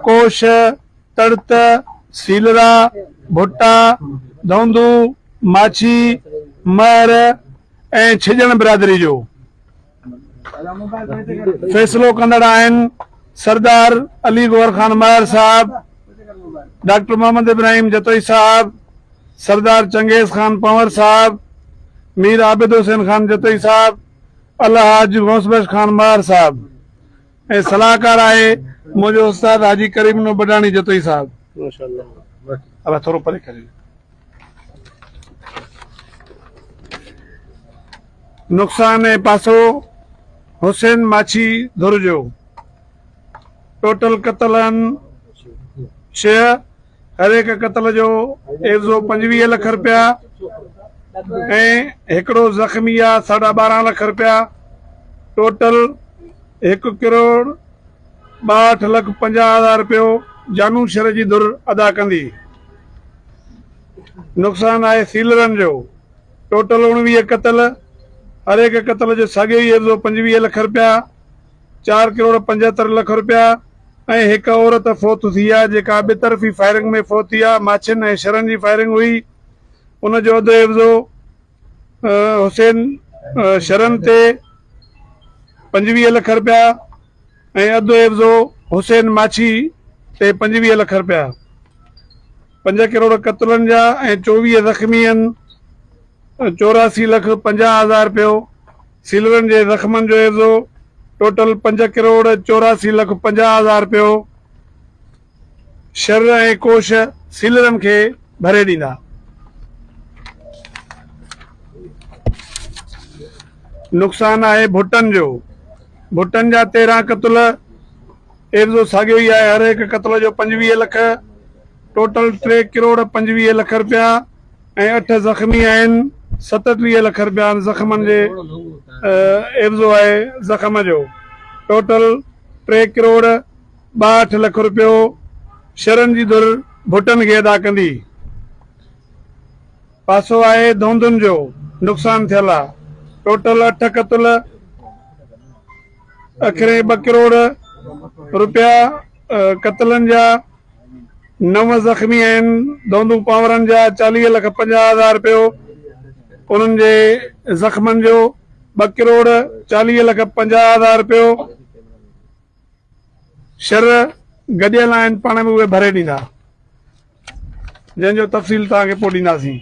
कोश, तड़त, सीलरा, भुट्टा, धौंदू, माछी, महर ऐं छिजण बिरादरी जो फ़ैसिलो कंदड़ आहिनि सरदार अली गौहर खान महर साहब, डॉक्टर मोहम्मद इब्राहिम जतोई साहब, सरदार चंगेज़ खान पंवर साहब, मीर आबिद हुसैन खान जतोई साहब, अलहाज गौसबख्श खान महर साहब ऐं सलाहकार आहे मुंहिंजो उस्ताद हाजी करीम बडाणी जतोई साहब। अब थोरो परे करे नुक़सान ऐं पासो हुसैन माछी धुर जो टोटल कतल आहिनि 6। हर एक कतल जो एवज़ो 25 लख रुपया ऐं हिकिड़ो ज़ख़्मी आहे 12.5 लख रुपया। टोटल 1 करोड़ 62 लख 50,000 रुपयो जानू शर जी धुर अदा कंदी। नुक़सान आहे सीलरनि जो टोटल 19 कतल, हर एक कतल जो साॻियो ई एवज़ो 25 लख रुपया, 4 करोड़ 75 लख रुपया ऐं हिकु औरत फ़ौत थी आहे जेका ॿितरफ़ी फायरिंग में फ़ौत थी आहे। माछियुनि ऐं शरनि जी फायरिंग हुई। उनजो अधु एवज़ो हुसैन शरनि ते 25 लख रुपया ऐं अधु एवज़ो हुसैन माछी ते 25 लख रुपया। 5 करोड़ कतलनि जा ऐं 24 ज़ख़्मी आहिनि, 84 लख 50,000 रुपयो। सीलरनि जे ज़ख़्मनि जो एवज़ो टोटल 5 करोड़ 84 लख 50,000 रुपयो शर ऐं कोश सीलरनि खे भरे ॾींदा। नुक़सान आहे भुटनि जो। भुटनि जा 13 कतल, एवज़ो साॻियो ई आहे, हर हिकु कतल जो 25 लख, टोटल 3 करोड़ 25 लख रुपया ऐं 8 ज़ख़्मी आहिनि, 37 लख रुपया ज़ख़्मनि जे एवज़ो आहे ज़ख़्म जो। टोटल 3 करोड़ 62 लख रुपयो शरनि जी धुर भुटनि खे अदा कंदी। पासो आहे धौंदुनि जो नुक़सान थियल आहे। टोटल 8 कतल, अखरे 2 करोड़ रुपया कतलनि जा, 9 ज़ख़्मी आहिनि। धौंदू पावरनि जा 40 लख 50,000 रुपयो, उन्हनि जे ज़ख़्मनि जो 2 करोड़ 40 लख 50,000 रुपयो शर गॾियल आहिनि, पाण में उहे भरे ॾींदा, जंहिंजो तफ़सील तव्हांखे पोइ ॾींदासीं।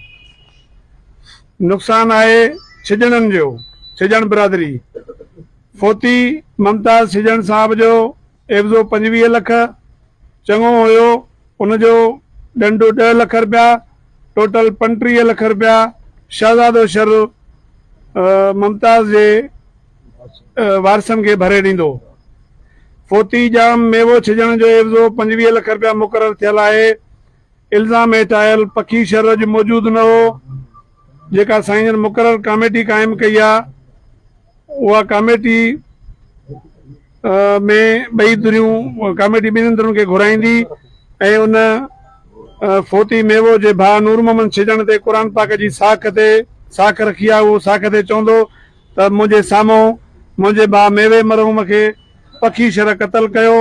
नुक़सान आहे छिजणनि जो, छिजण बिरादरी। फ़ौती मुमताज़ छिजण साहब जो एवज़ो 25 लख, चङो हुयो, उनजो ॾंडो 10 लख रुपया, टोटल 35 लख रुपया शहज़ादो शर मुमताज़ जे वारसनि खे भरे ॾींदो। फ़ौती जाम मेवो छिजण जो एवज़ो 25 लख रुपया मुक़ररु थियल आहे। इल्ज़ाम हेठि आयल पखी शर अॼु मौजूदु न हो। जेका साईं जन मुक़ररु कमेटी क़ाइमु कई आहे, उहा कमेटी में ॿई धुरियूं, कमेटी ॿिन्हिनि धुरियुनि खे घुराईंदी ऐं उन फ़ौती मेवो जे भाउ नूर मोहम्मद छिजण ते क़ुर पाक जी साख रखी आहे। उहो साख ते चवंदो त मुंहिंजे साम्हूं मुंहिंजे भाउ मेवे मरहूम खे पखी शर क़तल कयो,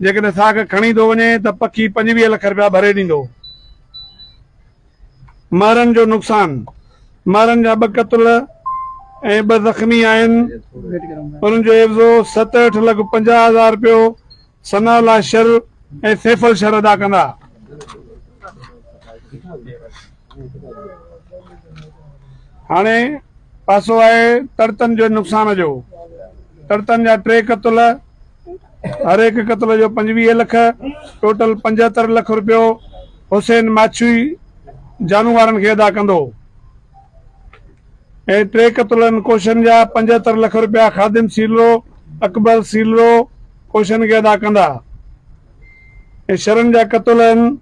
जेकॾहिं साख खणी थो वञे त पखी 25 लख रुपया भरे ॾींदो। महरनि जो नुक़सान, महरनि जा 2 कतल ऐं 2 ज़ख़्मी आहिनि, उन्हनि जो एवज़ो 67 लख 50,000 रुपयो सनाउल्लाह शर ऐं सैफल शर अदा कंदा। हाणे पासो आहे तड़तनि जो नुक़सान जो। तड़तनि जा 3 कतल, हर हिकु कतल जो 25 लख, टोटल 75 लख रुपयो हुसैन माछी जानू वारनि खे अदा कंदो ऐं 3 कतलनि कोशन जा 75 लख रुपया ख़ादिम सीलरो अकबर सीलरो कोशन खे अदा कंदा। ऐं शरनि जा कतल आहिनि।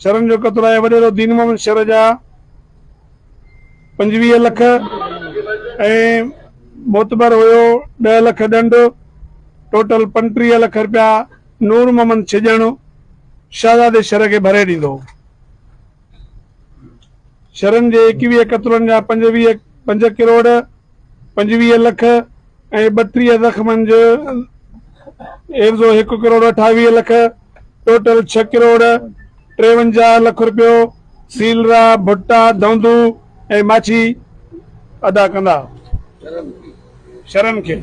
शरनि जो कतल आहे वॾेरो दीन मोहम्मद शर जा 25 लख ऐं मोतबर हुयो 10 लख ॾंड, टोटल 35 लख रुपया नूर मोहम्मद छिजण शहज़ादे शर खे भरे ॾींदो। शरनि जे 21 कतलनि जा 5 करोड़ 25 लख ऐं 32 ज़ख़्मनि जो एवज़ो 1 करोड़ 28 लख टोटल 6 करोड़ 53 लख रुपयो सीलरा भुट्टा दौंदू ऐं माछी अदा कंदा शरण खे।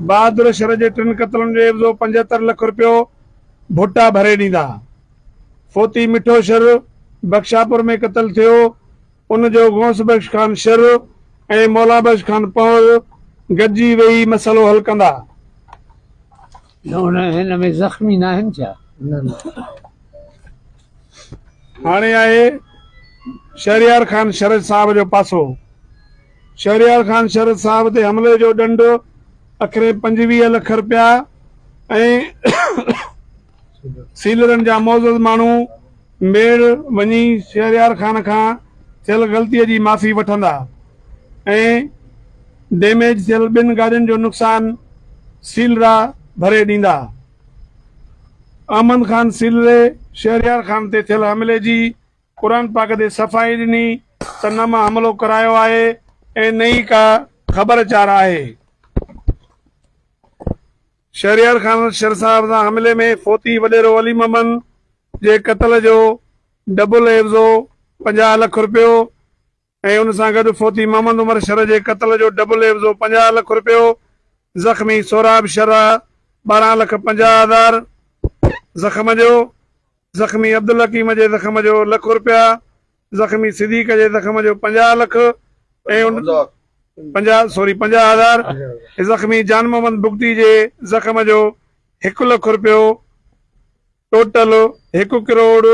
बहादुर शर जे 3 क़त्लनि जो एवज़ो 75 लख रुपयो भुट्टा भरे ॾींदा। फोती मिठो शर बख्शापुर में क़त्ल थियो, उनजो गौस बख्श खान शर ऐं मौला बख्श खान पंवर गॾिजी वेही मसइलो हल कंदा। हिन में ज़ख़्मी न आहिनि छा? हाणे आहे शहरियार खान शरद साहब जो पासो। शहरियार खान शरद साहब ते हमले जो ॾंढ अखरे 25 लख रुपया ऐं सीलरनि जा मौजूद माण्हू मेड़ वञी शहरियार खान खां थियल ग़लतीअ जी माफ़ी वठंदा ऐं डैमेज थियल 2 गाॾियुनि जो नुक़सान सीलरा भरे ॾींदा। अहमद खान सीलरे शहरियार खान ते थियल हमले जी क़ुर पाक ते सफ़ाई ॾिनी त न मां हमलो करायो आहे ऐं न ई का ख़बरचार आहे। शहरियार खान शर साहब सां हमले में फोती वॾेरो अली मोहम्मद जे क़त्ल जो डबल एवज़ो 50 लख रुपयो ऐं उन सां गॾु फोती मोहम्मद उमर शर जे क़त्ल जो डबल एवज़ो 50 लख रुपयो। ज़ख़्मी सोराब शर 12 लख 50 हज़ार ज़ख़्म जो। ज़ख़्मी अब्दुल हकीम जे ज़ख़्म जो ₹1 रुपया। ज़ख़्मी सिद्दीक़ जे ज़ख़्म जो 50 लख ऐं 50,000। ज़ख़्मी जान मोहम्मद बुगटी जे ज़ख़्म जो ₹1 लख रुपयो। टोटल 1 करोड़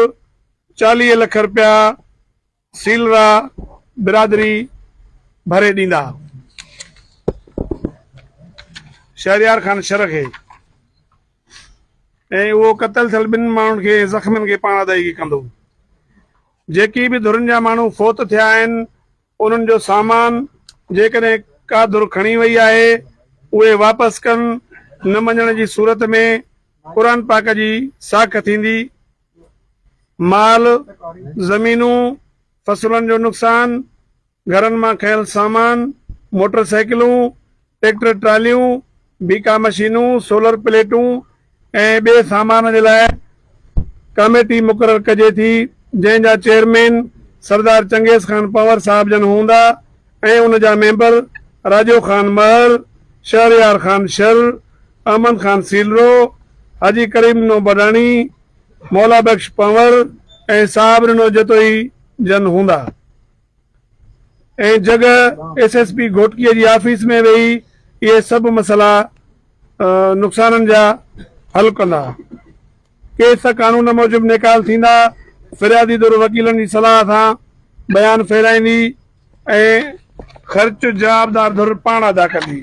40 लख रुपया सीलरा बिरादरी भरे ॾींदा शहरियार खान शर खे ऐं उहो क़त्ल थियल 2 माण्हुनि खे ज़ख़्मनि खे पाण अदायगी कंदो। जेकी बि धुरनि जा माण्हू फोत थिया आहिनि उन्हनि जो सामान जेकॾहिं का धुर खणी वई आहे उहे वापसि कनि, न मञण जी सूरत में क़ुर पाक जी साख थींदी। माल ज़मीनूं फसलनि जो नुक़सान, घरनि मां खयल सामान, मोटरसाइकिलूं, ट्रैक्टर ट्रालियूं, बीका मशीनूं, सोलर प्लेटूं ऐं ॿिए सामान जे लाइ कमेटी मुक़ररु कजे थी जंहिंजा चेयरमैन सरदार चंगेज़ खान पंवर साहब जन हूंदा ऐं उन जा मेंबर राजो खान महर, शहरियार खान शर, अहमद खान सीलरो, हाजी करीम नो बडानी, मौला बख्श पंवर ऐं साहब नो जतोई जन हूंदा ऐं जगह SSP घोटकीअ जी ऑफिस में वेही इहे सभु मसइला नुक़साननि जा हल कंदा। केस कानून मूजिबि निकाल थींदा। फिरियादी दुर वकीलनि जी सलाह सां बयान फेराईंदी ऐं ख़र्च जवाबदार धुर पाण अदा कंदी।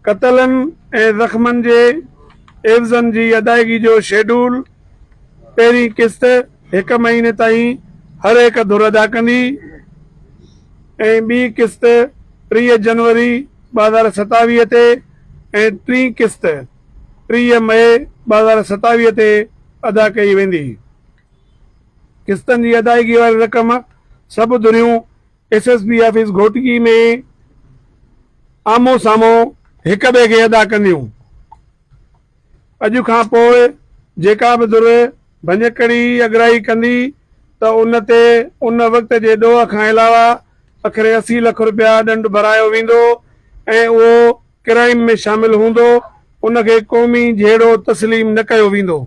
क़त्लनि ऐं ज़ख़्मनि जे एवज़नि जी अदायगी जो शेड्यूल पहिरीं किस्त 1 महीने ताईं हर हिकु धुर अदा कंदी ऐं ॿी किस्त 30 जनवरी 2027 ते ऐं टी किस्त 30 मई 2027 ते अदा कई वेंदी। किस्तनि जी अदायगी वारी रक़म सभु धुरियूं SSP ऑफिस घोटकी में आमो साम्हूं हिक ॿिए खे अदा कंदियूं। अॼु खां पोइ जेका बि धुर भञकड़ी अगराई कंदी त उन ते उन वक़्त जे ॾोह खां अलावा अखरे 80 लख रुपया ॾंढ भरायो वेंदो ऐं उहो क्राइम में शामिल हूंदो। उनखे क़ौमी जहिड़ो तस्लीम न कयो वेंदो।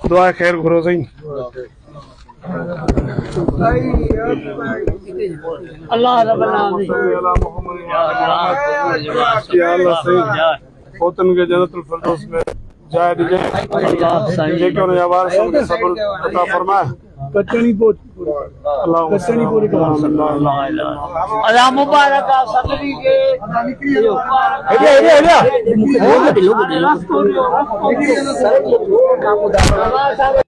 दुआ ख़ैर घुरो साईं। अल्लाह रब्बुल आलमीन फोतन के जन्नतुल फिरदौस में जाए दीजिए। जेके उन वारसनि खे सब्र अता फरमाए। कचणी पूरी अल्लाह मुबारक सदरी के हेॾे